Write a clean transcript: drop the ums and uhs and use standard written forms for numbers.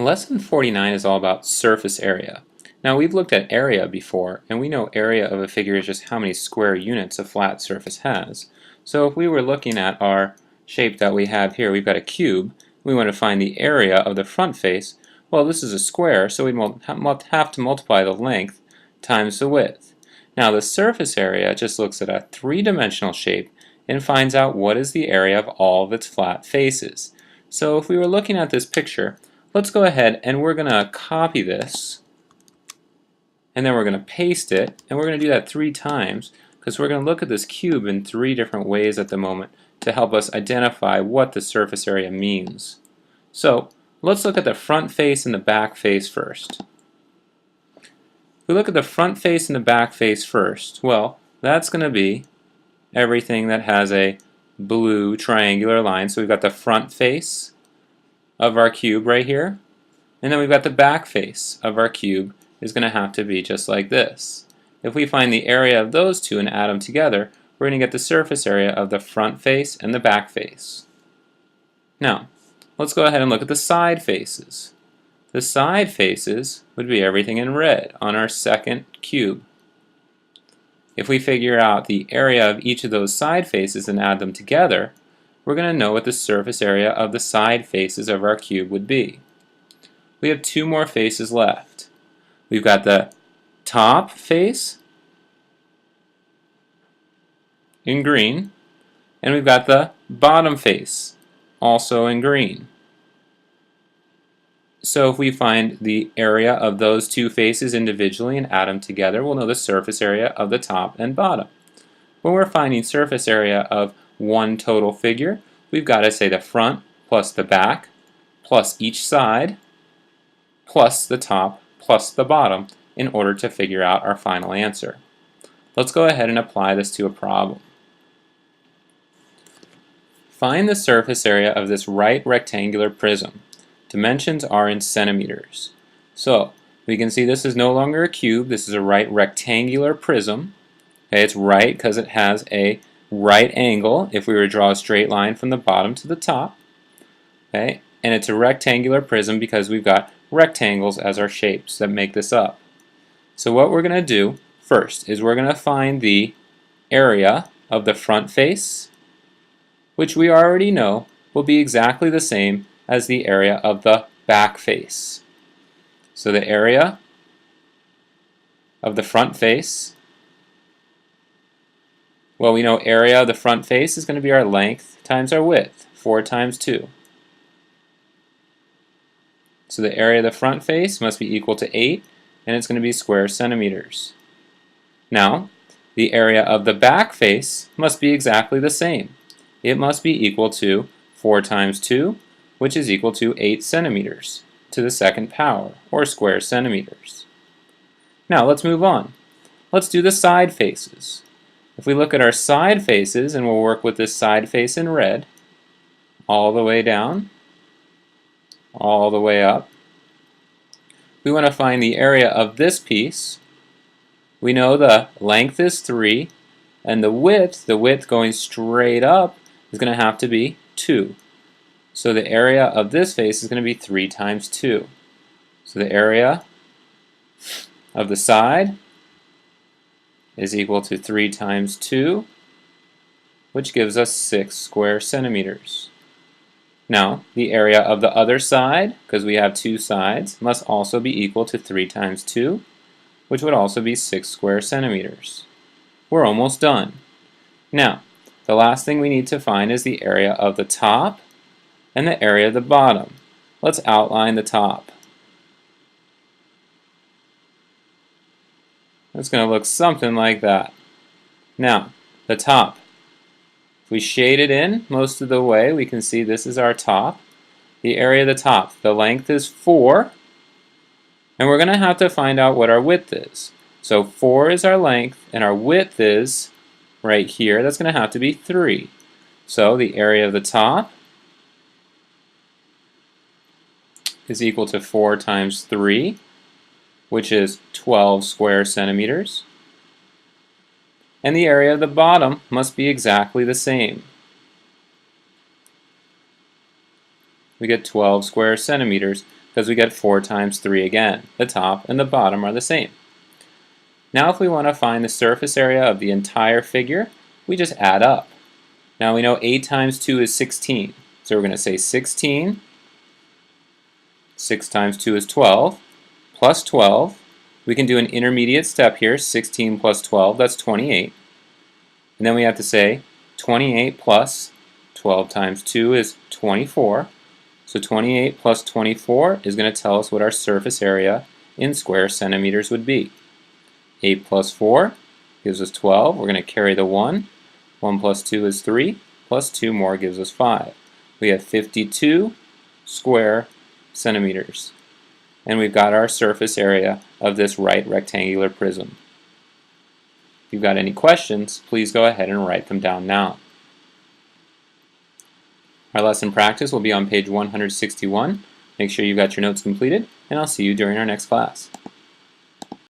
Lesson 49 is all about surface area. Now we've looked at area before, and we know area of a figure is just how many square units a flat surface has. So if we were looking at our shape that we have here, we've got a cube, we want to find the area of the front face. Well, this is a square, so we'd have to multiply the length times the width. Now the surface area just looks at a three-dimensional shape and finds out what is the area of all of its flat faces. So if we were looking at this picture, let's go ahead and we're going to copy this, and then we're going to paste it, and we're going to do that 3 times because we're going to look at this cube in 3 different ways at the moment to help us identify what the surface area means. So let's look at the front face and the back face first. If we look at the front face and the back face first, well, that's going to be everything that has a blue triangular line. So we've got the front face of our cube right here, and then we've got the back face of our cube is going to have to be just like this. If we find the area of those two and add them together, we're going to get the surface area of the front face and the back face. Now, let's go ahead and look at the side faces. The side faces would be everything in red on our second cube. If we figure out the area of each of those side faces and add them together, we're going to know what the surface area of the side faces of our cube would be. We have 2 more faces left. We've got the top face in green, and we've got the bottom face also in green. So if we find the area of those 2 faces individually and add them together, we'll know the surface area of the top and bottom. When we're finding surface area of one total figure, we've got to say the front plus the back plus each side plus the top plus the bottom in order to figure out our final answer. Let's go ahead and apply this to a problem. Find the surface area of this right rectangular prism. Dimensions are in centimeters. So we can see this is no longer a cube, this is a right rectangular prism. Okay, it's right because it has a right angle if we were to draw a straight line from the bottom to the top. Okay, and it's a rectangular prism because we've got rectangles as our shapes that make this up. So what we're going to do first is we're going to find the area of the front face, which we already know will be exactly the same as the area of the back face. So the area of the front face, well, we know area of the front face is going to be our length times our width, 4 times 2. So the area of the front face must be equal to 8, and it's going to be square centimeters. Now, the area of the back face must be exactly the same. It must be equal to 4 times 2, which is equal to 8 centimeters to the second power, or square centimeters. Now, let's move on. Let's do the side faces. If we look at our side faces, and we'll work with this side face in red, all the way down, all the way up, we want to find the area of this piece. We know the length is 3, and the width going straight up is going to have to be 2. So the area of this face is going to be 3 times 2. So the area of the side is equal to 3 times 2, which gives us 6 square centimeters. Now, the area of the other side, because we have 2 sides, must also be equal to 3 times 2, which would also be 6 square centimeters. We're almost done. Now, the last thing we need to find is the area of the top and the area of the bottom. Let's outline the top. It's going to look something like that. Now, the top. If we shade it in most of the way, we can see this is our top. The area of the top, the length is 4, and we're going to have to find out what our width is. So 4 is our length, and our width is right here. That's going to have to be 3. So the area of the top is equal to 4 times 3, which is 12 square centimeters. And the area of the bottom must be exactly the same. We get 12 square centimeters because we get 4 times 3 again. The top and the bottom are the same. Now if we want to find the surface area of the entire figure, we just add up. Now we know 8 times 2 is 16. So we're going to say 16, 6 times 2 is 12, plus 12. We can do an intermediate step here, 16 plus 12, that's 28. And then we have to say 28 plus 12 times 2 is 24. So 28 plus 24 is going to tell us what our surface area in square centimeters would be. 8 plus 4 gives us 12. We're going to carry the 1. 1 plus 2 is 3. Plus 2 more gives us 5. We have 52 square centimeters. And we've got our surface area of this right rectangular prism. If you've got any questions, please go ahead and write them down now. Our lesson practice will be on page 161. Make sure you've got your notes completed, and I'll see you during our next class.